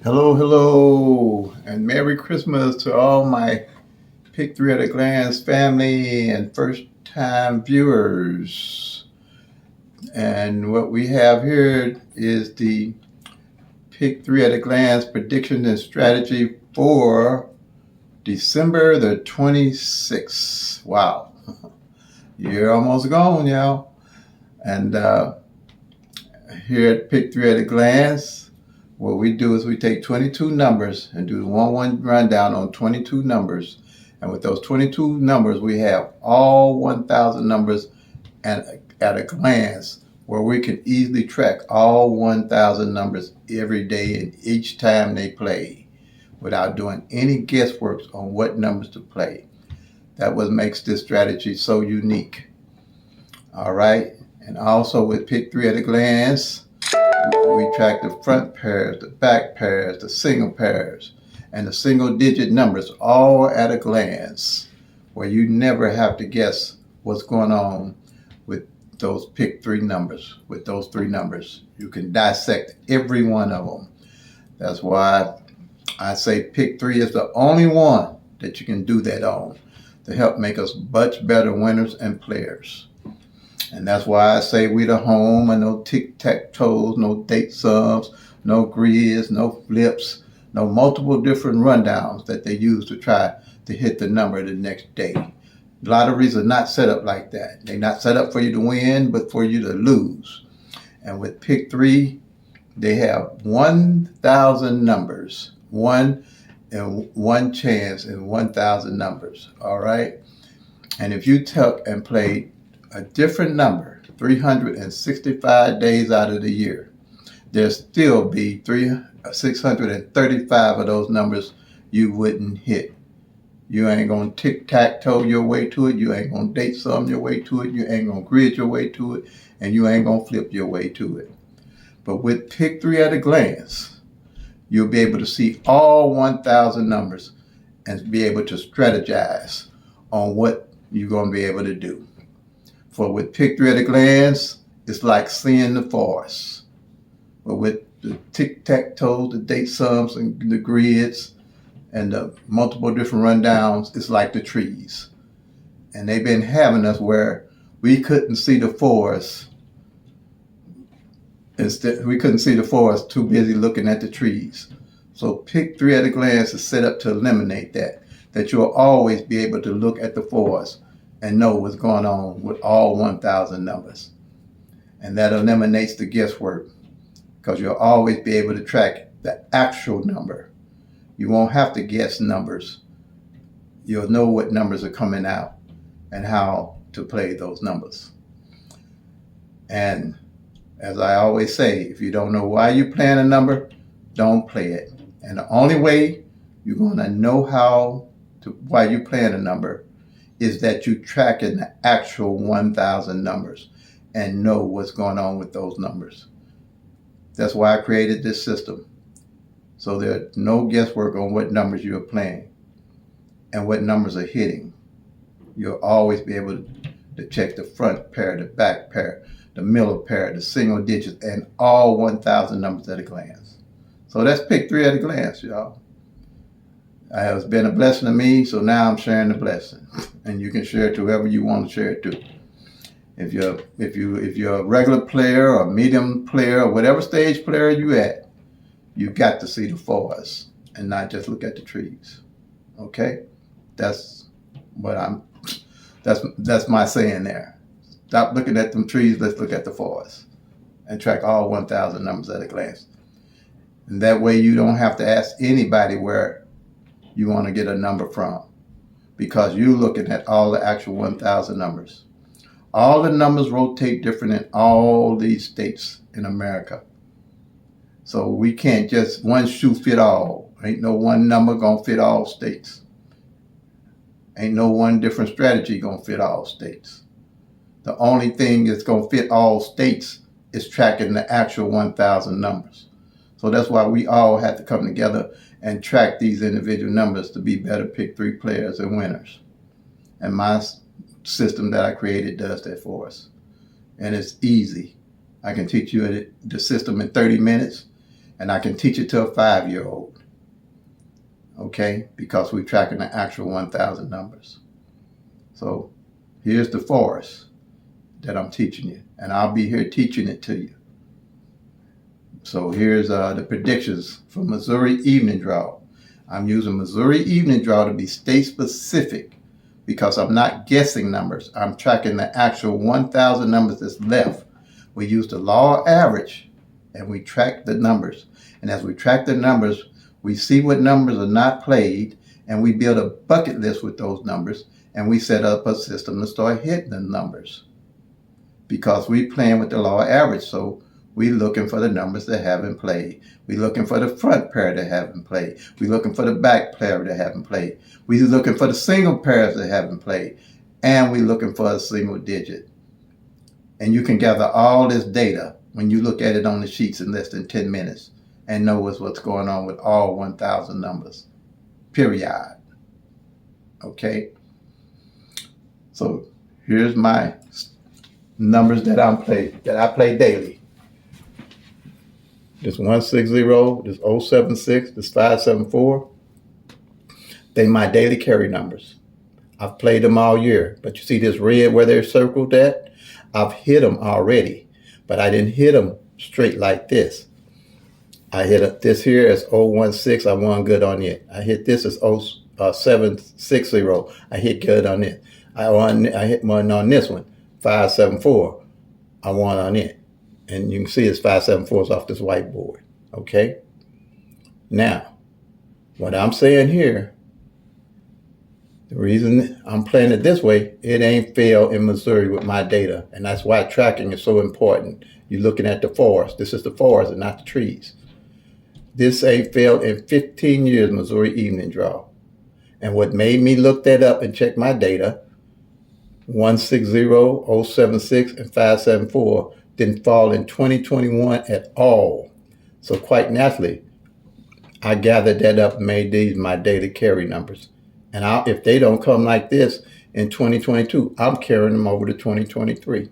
Hello, hello, and Merry Christmas to all my Pick Three at a Glance family and first time viewers. And what we have here is the Pick Three at a Glance prediction and strategy for December the 26th. Wow, you're almost gone, y'all. And here at Pick Three at a Glance, what we do is we take 22 numbers and do one rundown on 22 numbers. And with those 22 numbers, we have all 1,000 numbers and at a glance where we can easily track all 1,000 numbers every day and each time they play without doing any guesswork on what numbers to play. That what makes this strategy so unique. All right. And also with Pick Three at a Glance, we track the front pairs, the back pairs, the single pairs, and the single digit numbers all at a glance, where you never have to guess what's going on with those pick three numbers. With those three numbers, you can dissect every one of them. That's why I say pick three is the only one that you can do that on to help make us much better winners and players. And that's why I say we the home and no tic-tac-toes, no date sums, no grids, no flips, no multiple different rundowns that they use to try to hit the number the next day. Lotteries are not set up like that. They're not set up for you to win, but for you to lose. And with Pick 3, they have 1,000 numbers. One chance in 1,000 numbers, all right? And if you took and played a different number 365 days out of the year, there'll still be 635 of those numbers you wouldn't hit. You ain't gonna tic-tac-toe your way to it. You ain't gonna date sum your way to it. You ain't gonna grid your way to it. And you ain't gonna flip your way to it. But with Pick 3 at a glance, you'll be able to see all 1,000 numbers and be able to strategize on what you're gonna be able to do. For with Pick 3 at a glance, it's like seeing the forest. But with the tic-tac-toes, the date sums, and the grids, and the multiple different rundowns, it's like the trees. And they've been having us where we couldn't see the forest. Instead, we couldn't see the forest, too busy looking at the trees. So Pick 3 at a glance is set up to eliminate that you'll always be able to look at the forest and know what's going on with all 1,000 numbers. And that eliminates the guesswork because you'll always be able to track the actual number. You won't have to guess numbers. You'll know what numbers are coming out and how to play those numbers. And as I always say, if you don't know why you're playing a number, don't play it. And the only way you're going to know why you're playing a number is that you tracking the actual 1,000 numbers and know what's going on with those numbers. That's why I created this system. So there's no guesswork on what numbers you're playing and what numbers are hitting. You'll always be able to check the front pair, the back pair, the middle pair, the single digits, and all 1,000 numbers at a glance. So that's Pick 3 at a glance, y'all. It's been a blessing to me, so now I'm sharing the blessing. And you can share it to whoever you want to share it to. If you're a regular player or medium player or whatever stage player you at, you got to see the forest and not just look at the trees. Okay? That's my saying there. Stop looking at them trees, let's look at the forest and track all 1,000 numbers at a glance. And that way you don't have to ask anybody where you want to get a number from because you're looking at all the actual 1,000 numbers. All the numbers rotate different in all these states in America. So we can't just one shoe fit all. Ain't no one number gonna fit all states. Ain't no one different strategy gonna fit all states. The only thing that's gonna fit all states is tracking the actual 1,000 numbers. So that's why we all have to come together and track these individual numbers to be better Pick 3 players and winners. And my system that I created does that for us. And it's easy. I can teach you the system in 30 minutes. And I can teach it to a 5-year-old. Okay? Because we're tracking the actual 1,000 numbers. So here's the forest that I'm teaching you. And I'll be here teaching it to you. So here's the predictions for Missouri Evening Draw. I'm using Missouri Evening Draw to be state specific because I'm not guessing numbers. I'm tracking the actual 1,000 numbers that's left. We use the law of average and we track the numbers. And as we track the numbers, we see what numbers are not played and we build a bucket list with those numbers and we set up a system to start hitting the numbers. Because we're playing with the law of average, so we're looking for the numbers that haven't played. We're looking for the front pair that haven't played. We're looking for the back pair that haven't played. We're looking for the single pairs that haven't played. And we're looking for a single digit. And you can gather all this data when you look at it on the sheets in less than 10 minutes and know what's going on with all 1,000 numbers. Period. Okay? So here's my numbers that I play daily. This 160, this 076, this 574. They my daily carry numbers. I've played them all year. But you see this red where they're circled at? I've hit them already. But I didn't hit them straight like this. I hit this here as 016. I won good on it. I hit this as 0760. I hit good on it. I hit one on this one. 574. I won on it. And you can see it's 574s off this whiteboard. Okay? Now, what I'm saying here, the reason I'm playing it this way, it ain't failed in Missouri with my data. And that's why tracking is so important. You're looking at the forest. This is the forest and not the trees. This ain't failed in 15 years, Missouri Evening Draw. And what made me look that up and check my data, 160, 076, and 574 didn't fall in 2021 at all. So quite naturally, I gathered that up and made these my daily carry numbers. And if they don't come like this in 2022, I'm carrying them over to 2023.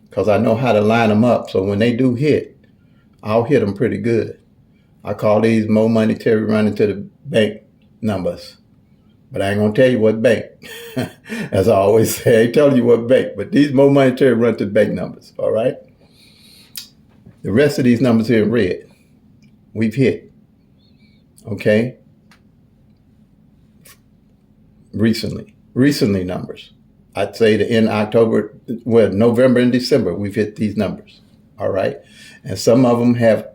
Because I know how to line them up. So when they do hit, I'll hit them pretty good. I call these more money Terry running to the bank numbers. But I ain't going to tell you what bank. As I always say, I ain't telling you what bank. But these more money Terry run to the bank numbers. All right? The rest of these numbers here in red, we've hit. Okay? Recently numbers. I'd say that in October, November and December, we've hit these numbers. All right? And some of them have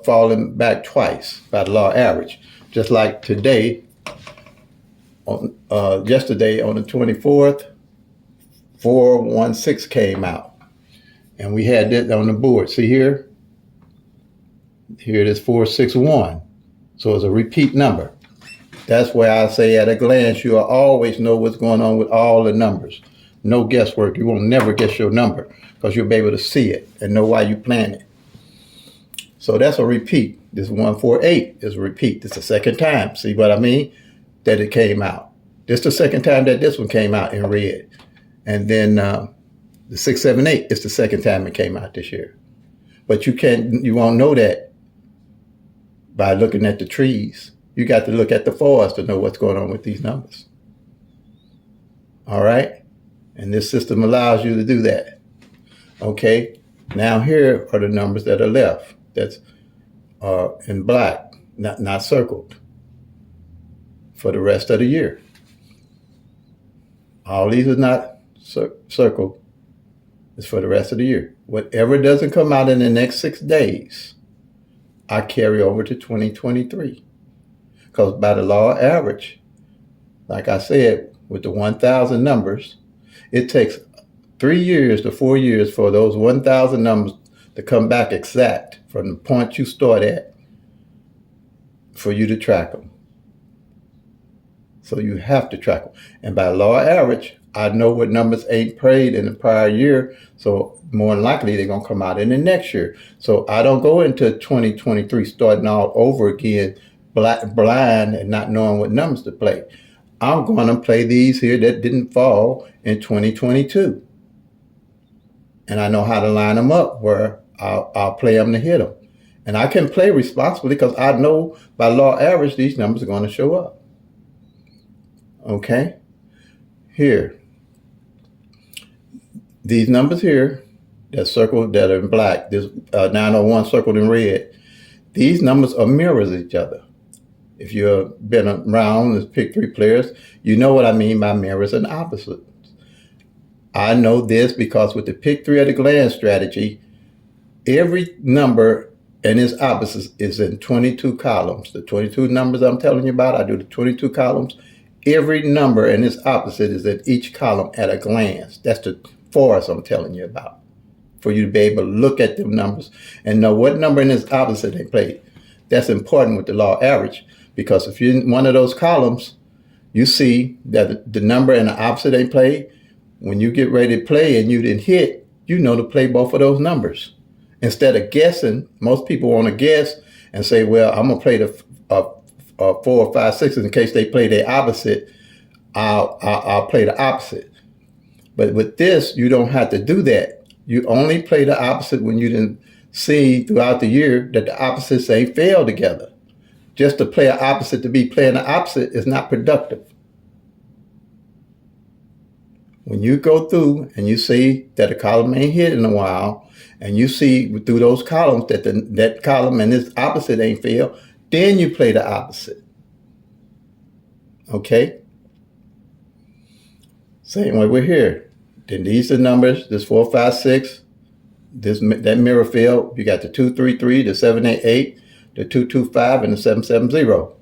fallen back twice by the law average. Just like today, yesterday on the 24th, 416 came out. And we had that on the board. See here? Here it is 461. So it's a repeat number. That's why I say at a glance, you'll always know what's going on with all the numbers. No guesswork. You won't never guess your number because you'll be able to see it and know why you plan it. So that's a repeat. This 148 is a repeat. This is the second time. See what I mean? That it came out. This is the second time that this one came out in red. And then the 678 is the second time it came out this year. But you won't know that by looking at the trees. You got to look at the forest to know what's going on with these numbers. All right? And this system allows you to do that. Okay? Now here are the numbers that are left. That's in black, not circled, for the rest of the year. All these are not circled. It's for the rest of the year. Whatever doesn't come out in the next 6 days, I carry over to 2023. Because by the law of average, like I said, with the 1,000 numbers, it takes 3 years to 4 years for those 1,000 numbers to come back exact from the point you start at for you to track them. So you have to track them. And by law of average, I know what numbers ain't played in the prior year, so more than likely they're going to come out in the next year. So I don't go into 2023 starting all over again, blind and not knowing what numbers to play. I'm going to play these here that didn't fall in 2022. And I know how to line them up where I'll play them to hit them. And I can play responsibly because I know by law average these numbers are going to show up. Okay? Here. These numbers here, that circled, that are in black, this 901 circled in red, these numbers are mirrors of each other. If you've been around as pick three players, you know what I mean by mirrors and opposites. I know this because with the pick three at a glance strategy, every number and its opposites is in 22 columns. The 22 numbers I'm telling you about, I do the 22 columns. Every number and its opposite is in each column at a glance. That's the forest I'm telling you about, for you to be able to look at them numbers and know what number in its opposite they played. That's important with the law average, because if you're in one of those columns, you see that the number and the opposite they played. When you get ready to play and you didn't hit, you know to play both of those numbers. Instead of guessing, most people want to guess and say, well, I'm going to play the 4, 5, 6 in case they play their opposite. I'll play the opposite. But with this, you don't have to do that. You only play the opposite when you didn't see throughout the year that the opposites ain't fail together. Just to play an opposite to be playing the opposite is not productive. When you go through and you see that a column ain't hit in a while, and you see through those columns that that column and its opposite ain't fail, then you play the opposite. Okay? Same way we're here. Then these are numbers, this 4, 5, 6, that mirror field. You got the 233, the 788, the 225, and the 770.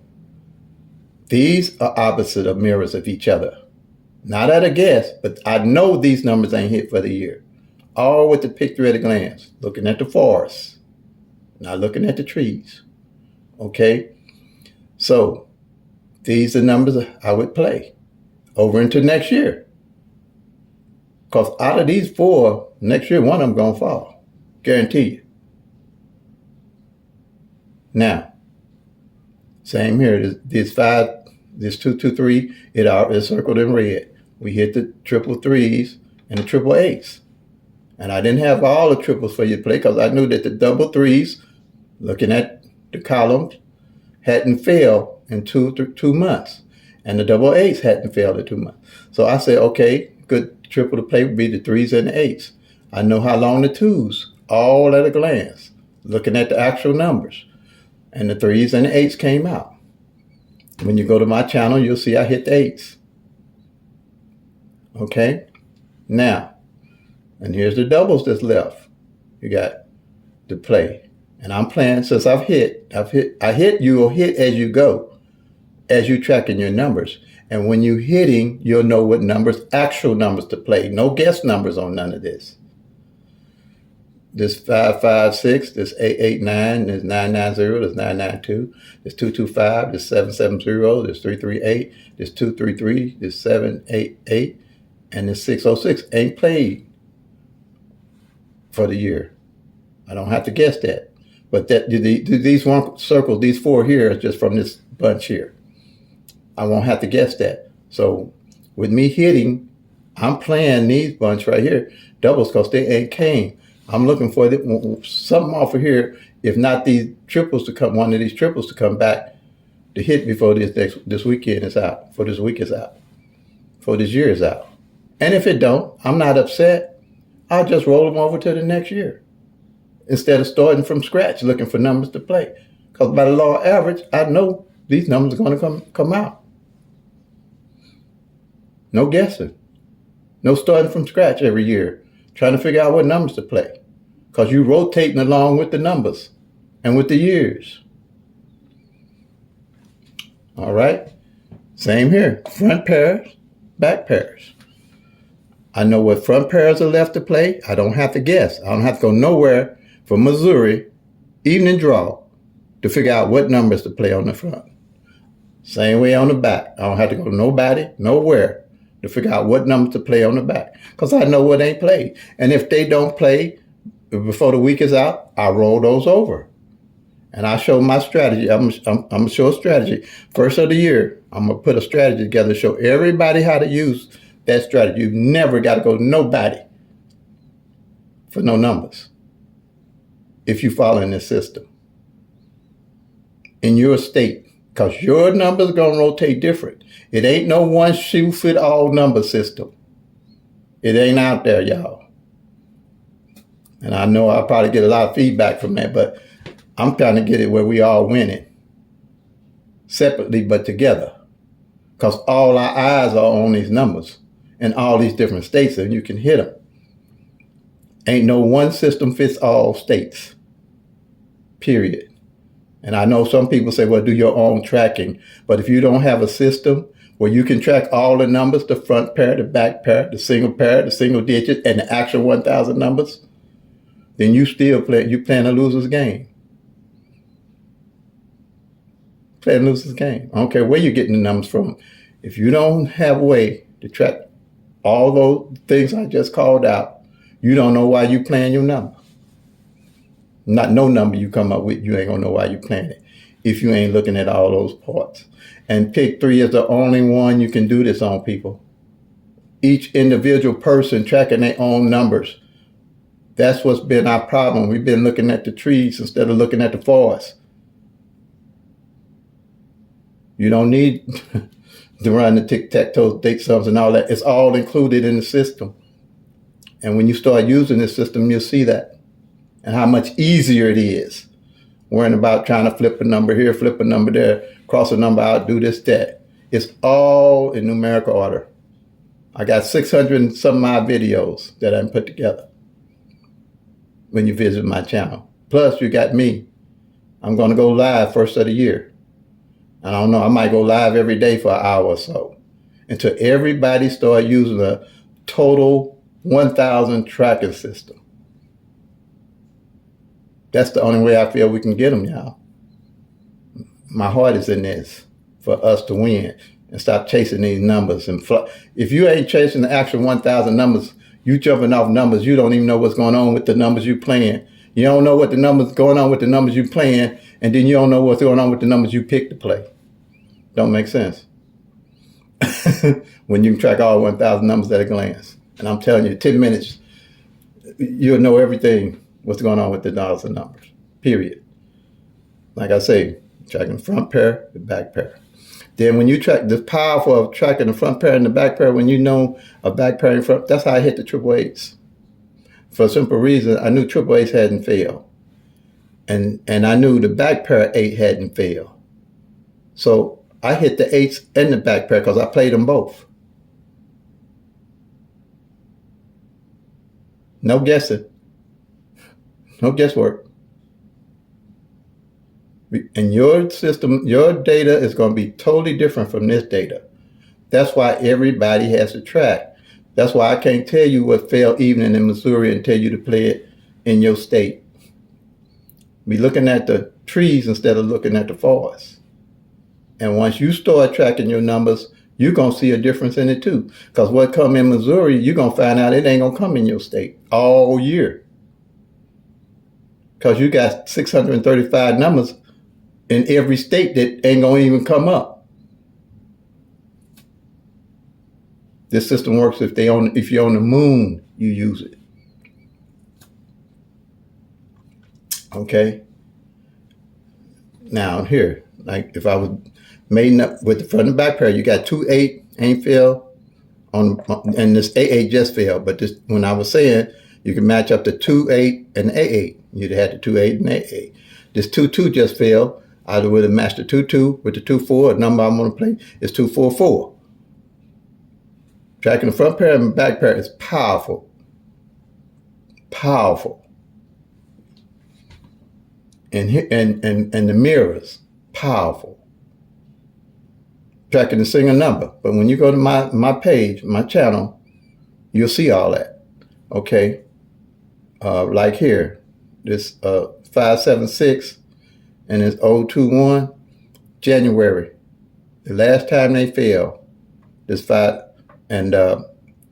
These are opposite of mirrors of each other. Not at a guess, but I know these numbers ain't hit for the year. All with the pick three at a glance, looking at the forest, not looking at the trees. Okay? So these are numbers I would play over into next year. Because out of these 4, next year, one of them going to fall. Guarantee you. Now, same here. This 5, this 223, it is circled in red. We hit the triple threes and the triple eights. And I didn't have all the triples for you to play because I knew that the double threes, looking at the columns, hadn't failed in 2 months. And the double eights hadn't failed in 2 months. So I said, okay, good triple to play would be the 3s and the 8s. I know how long the 2s, all at a glance, looking at the actual numbers. And the 3s and the 8s came out. When you go to my channel, you'll see I hit the 8s. Okay? Now, and here's the doubles that's left. You got to play. And I'm playing since I hit, you will hit as you go, as you tracking your numbers. And when you're hitting, you'll know what numbers, actual numbers to play. No guess numbers on none of this. This 556, this 889, this 990, this 992, this 225, this 770, this 338, this 233, this 788, and this 606 ain't played for the year. I don't have to guess that. But these one circles, these 4 here is just from this bunch here. I won't have to guess that. So with me hitting, I'm playing these bunch right here, doubles, because they ain't came. I'm looking for something off of here, if not these triples to come, one of these triples to come back to hit before this weekend is out, before this week is out, before this year is out. And if it don't, I'm not upset. I'll just roll them over to the next year instead of starting from scratch looking for numbers to play. Because by the law of average, I know these numbers are going to come out. No guessing. No starting from scratch every year, trying to figure out what numbers to play. Because you're rotating along with the numbers and with the years. All right? Same here. Front pairs, back pairs. I know what front pairs are left to play. I don't have to guess. I don't have to go nowhere from Missouri, evening draw, to figure out what numbers to play on the front. Same way on the back. I don't have to go nobody, nowhere, to figure out what numbers to play on the back. Because I know what ain't played. And if they don't play before the week is out, I roll those over. And I show my strategy. I'm going to show a strategy. First of the year, I'm going to put a strategy together to show everybody how to use that strategy. You've never got to go to nobody for no numbers if you follow in this system. in your state, because your numbers are going to rotate different. It ain't no one shoe fit all number system. It ain't out there, y'all. And I know I'll probably get a lot of feedback from that, but I'm trying to get it where we all winning. Separately, but together. Because all our eyes are on these numbers in all these different states, and you can hit them. Ain't no one system fits all states. Period. And I know some people say, well, do your own tracking. But if you don't have a system where you can track all the numbers, the front pair, the back pair, the single digit, and the actual 1,000 numbers, then you playing a loser's game. Playing a loser's game. I don't care where you're getting the numbers from. If you don't have a way to track all those things I just called out, you don't know why you playing your number. Not no number you come up with, you ain't gonna know why you playing it if you ain't looking at all those parts. And pick 3 is the only one you can do this on, people. Each individual person tracking their own numbers. That's what's been our problem. We've been looking at the trees instead of looking at the forest. You don't need to run the tic-tac-toe, date sums and all that. It's all included in the system. And when you start using this system, you'll see that. And how much easier it is. Worrying about trying to flip a number here, flip a number there, cross a number out, do this, that. It's all in numerical order. I got 600 and some of my videos that I put together when you visit my channel. Plus, you got me. I'm going to go live first of the year. I don't know, I might go live every day for an hour or so until everybody start using a total 1,000 tracking system. That's the only way I feel we can get them, y'all. My heart is in this for us to win and stop chasing these numbers. And if you ain't chasing the actual 1,000 numbers, you jumping off numbers. You don't even know what's going on with the numbers you playing. You don't know what the numbers going on with the numbers you playing, and then you don't know what's going on with the numbers you pick to play. Don't make sense. When you can track all 1,000 numbers at a glance. And I'm telling you, 10 minutes, you'll know everything what's going on with the dollars and numbers, period. Like I say, tracking the front pair, the back pair. Then when you track, the powerful of tracking the front pair and the back pair, when you know a back pair in front, that's how I hit the triple eights. For a simple reason, I knew triple eights hadn't failed. And I knew the back pair 8 hadn't failed. So I hit the 8s and the back pair because I played them both. No guessing. No guesswork. And your system, your data is going to be totally different from this data. That's why everybody has to track. That's why I can't tell you what fell evening in Missouri and tell you to play it in your state. We're looking at the trees instead of looking at the forest. And once you start tracking your numbers, you're going to see a difference in it too. Because what come in Missouri, you're going to find out it ain't going to come in your state all year. Because you got 635 numbers in every state that ain't going to even come up. This system works if you're on the moon, you use it. Okay? Now here, like if I was mating up with the front and back pair, you got 2 8 ain't failed and this 8 just failed. But this, when I was saying you can match up the 2 8 and the 8. You'd have had the 2 8 and 8. This 2 2 just failed. I would have matched the 2 2 with the 2 4. The number I'm going to play is 2 4 4. Tracking the front pair and back pair is powerful. Powerful. And the mirrors, powerful. Tracking the single number. But when you go to my page, my channel, you'll see all that. Okay? Like here, this 576 and this 021, January. The last time they failed, this 5, and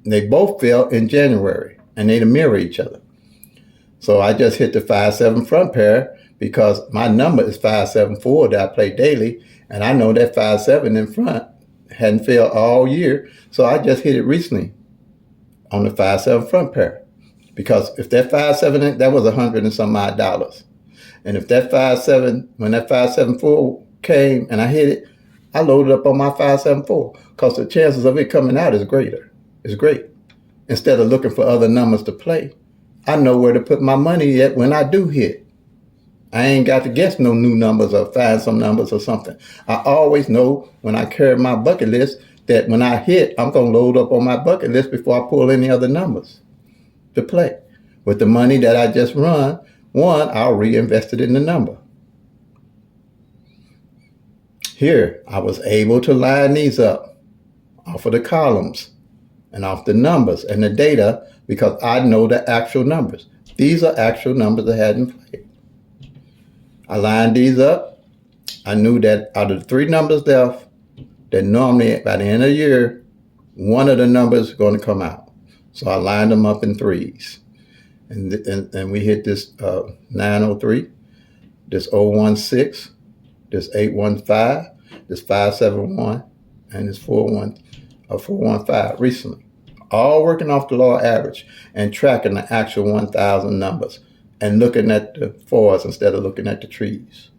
they both fell in January, and they mirror each other. So I just hit the 5-7 front pair because my number is 574 that I play daily, and I know that 5-7 in front hadn't failed all year, so I just hit it recently on the 5-7 front pair. Because if that 5-7, that was $100 and some odd dollars. And if that 5-7, when that 574 came and I hit it, I loaded up on my 574 because the chances of it coming out is greater. It's great. Instead of looking for other numbers to play, I know where to put my money at when I do hit. I ain't got to guess no new numbers or find some numbers or something. I always know when I carry my bucket list that when I hit, I'm going to load up on my bucket list before I pull any other numbers to play. With the money that I just won, I'll reinvest it in the number. Here, I was able to line these up off of the columns and off the numbers and the data because I know the actual numbers. These are actual numbers I hadn't played. I lined these up. I knew that out of the 3 numbers left, that normally by the end of the year, one of the numbers is going to come out. So I lined them up in 3s. And we hit this 903, this 016, this 815, this 571, and this 415 recently. All working off the law average and tracking the actual 1,000 numbers and looking at the fours instead of looking at the trees.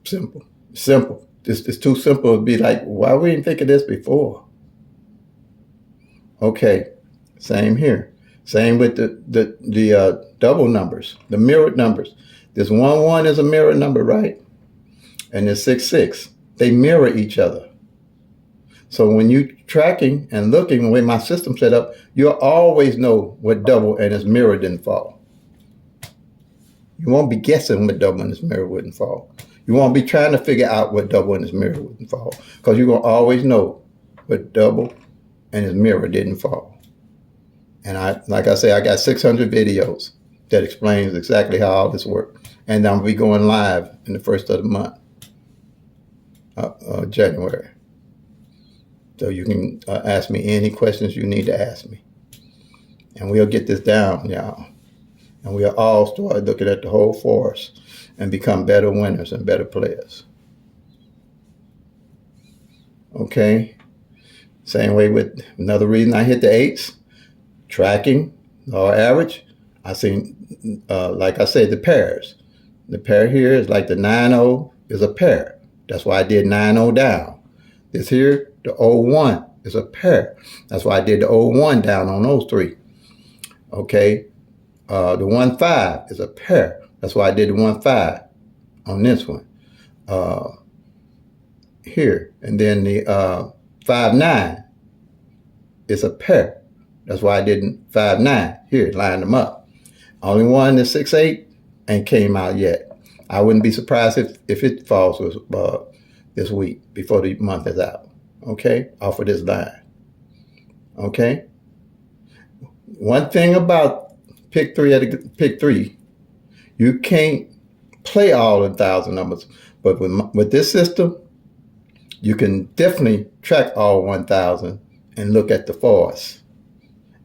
Simple. It's too simple to be like, why we didn't think of this before? Okay, same here. Same with the double numbers, the mirrored numbers. This 1-1 is a mirrored number, right? And this 6-6, they mirror each other. So when you tracking and looking the way my system set up, you'll always know what double and its mirror didn't fall. You won't be guessing what double and its mirror wouldn't fall. You won't be trying to figure out what double and its mirror wouldn't fall because you're going to always know what double and his mirror didn't fall. And like I say, I got 600 videos that explains exactly how all this works. And I'm going to be going live in the first of the month, January. So you can ask me any questions you need to ask me. And we'll get this down, y'all. And we'll all start looking at the whole forest and become better winners and better players. Okay? Same way with another reason I hit the 8s, tracking or average. I seen, like I said, the pairs. The pair here is like the 9-0 is a pair. That's why I did 9-0 down. This here, the 0-1 is a pair. That's why I did the 0-1 down on those 3. Okay. The 1-5 is a pair. That's why I did the 1-5 on this one. Here. And then the 5-9 is a pair. That's why I did 5-9 here, line them up. Only one is 6-8 ain't came out yet. I wouldn't be surprised if it falls this week before the month is out. Okay, off of this line. Okay. One thing about pick three, you can't play all 1,000 numbers, but with this system, you can definitely track all 1,000 and look at the fours.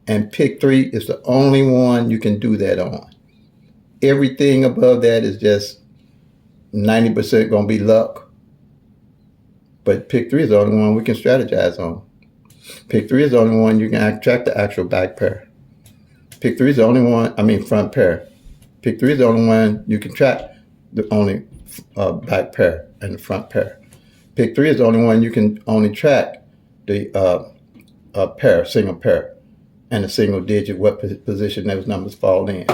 And pick 3 is the only one you can do that on. Everything above that is just 90% going to be luck. But pick 3 is the only one we can strategize on. Pick 3 is the only one you can track the actual back pair. Pick 3 is the only one, front pair. Pick 3 is the only one you can track the only back pair and the front pair. Pick 3 is the only one you can only track the pair, single pair, and a single digit, what position those numbers fall in,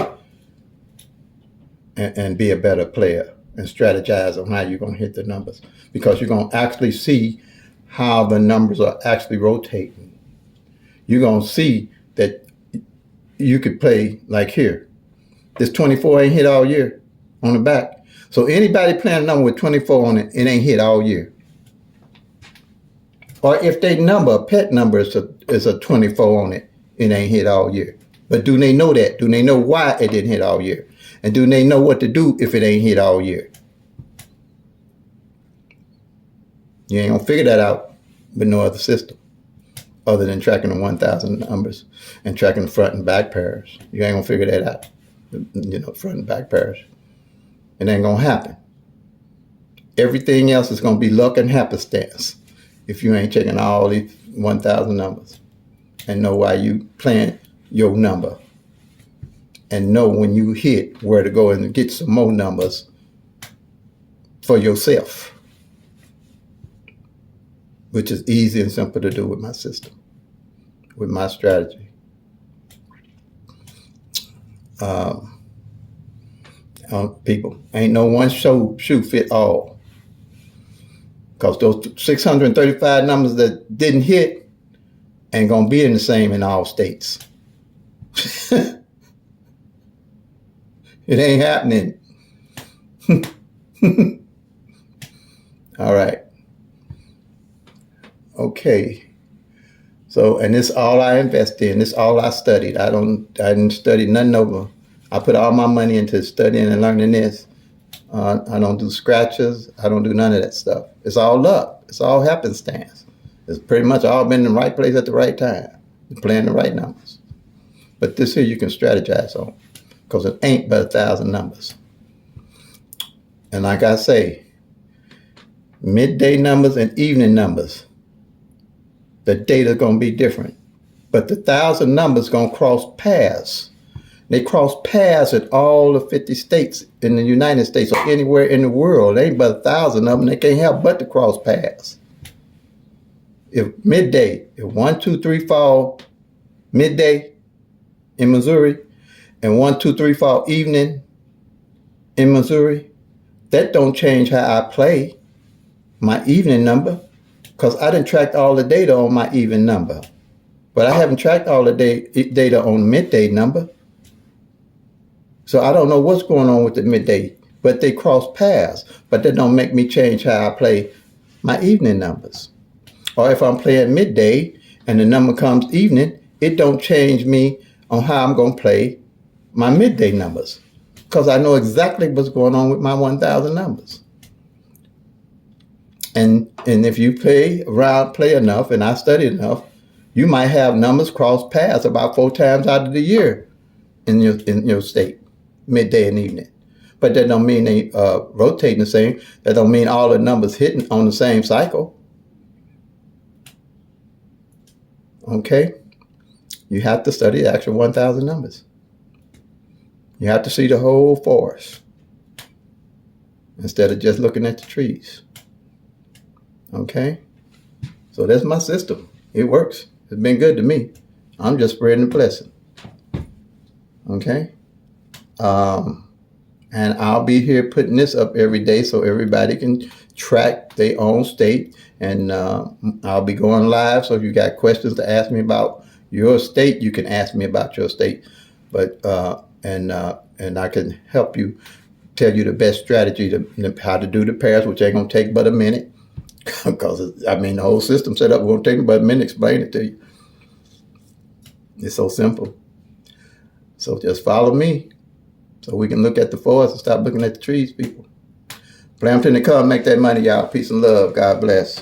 and be a better player and strategize on how you're going to hit the numbers, because you're going to actually see how the numbers are actually rotating. You're going to see that you could play like here. This 24 ain't hit all year on the back. So anybody playing a number with 24 on it, it ain't hit all year. Or if they pet number is a 24 on it, it ain't hit all year. But do they know that? Do they know why it didn't hit all year? And do they know what to do if it ain't hit all year? You ain't gonna figure that out with no other system other than tracking the 1,000 numbers and tracking the front and back pairs. You ain't gonna figure that out. Front and back pairs. It ain't gonna happen. Everything else is gonna be luck and happenstance if you ain't checking all these 1,000 numbers and know why you playing your number. and know when you hit where to go and get some more numbers for yourself, which is easy and simple to do with my system, with my strategy. People, ain't no one shoe fit all. Because those 635 numbers that didn't hit ain't going to be in the same in all states. It ain't happening. All right. Okay. So, and this all I invest in. This all I studied. I didn't study nothing over. I put all my money into studying and learning this. I don't do scratches. I don't do none of that stuff. It's all luck. It's all happenstance. It's pretty much all been in the right place at the right time. You're playing the right numbers. But this here you can strategize on, because it ain't but 1,000 numbers. And like I say, midday numbers and evening numbers, the data going to be different. But the 1,000 numbers going to cross paths. They cross paths at all the 50 states in the United States or anywhere in the world. There ain't but 1,000 of them. They can't help but to cross paths. If midday, if 1, 2, 3 fall midday in Missouri and 1, 2, 3 fall evening in Missouri, that don't change how I play my evening number, because I didn't track all the data on my even number. But I haven't tracked all the data on midday number. So I don't know what's going on with the midday, but they cross paths. But that don't make me change how I play my evening numbers. Or if I'm playing midday and the number comes evening, it don't change me on how I'm going to play my midday numbers, because I know exactly what's going on with my 1,000 numbers. And if you play enough, and I study enough, you might have numbers cross paths about 4 times out of the year in your state, midday and evening. But that don't mean they rotating the same. That don't mean all the numbers hitting on the same cycle. Okay? You have to study the actual 1,000 numbers. You have to see the whole forest instead of just looking at the trees. Okay? So that's my system. It works. It's been good to me. I'm just spreading the blessing. Okay? And I'll be here putting this up every day so everybody can track their own state. And I'll be going live. So if you got questions to ask me about your state, you can ask me about your state. But and I can help you, tell you the best strategy to how to do the pairs, which ain't gonna take but a minute. Because the whole system set up won't take but a minute to explain it to you. It's so simple. So just follow me, so we can look at the forest and stop looking at the trees, people. Plan to come, make that money, y'all. Peace and love. God bless.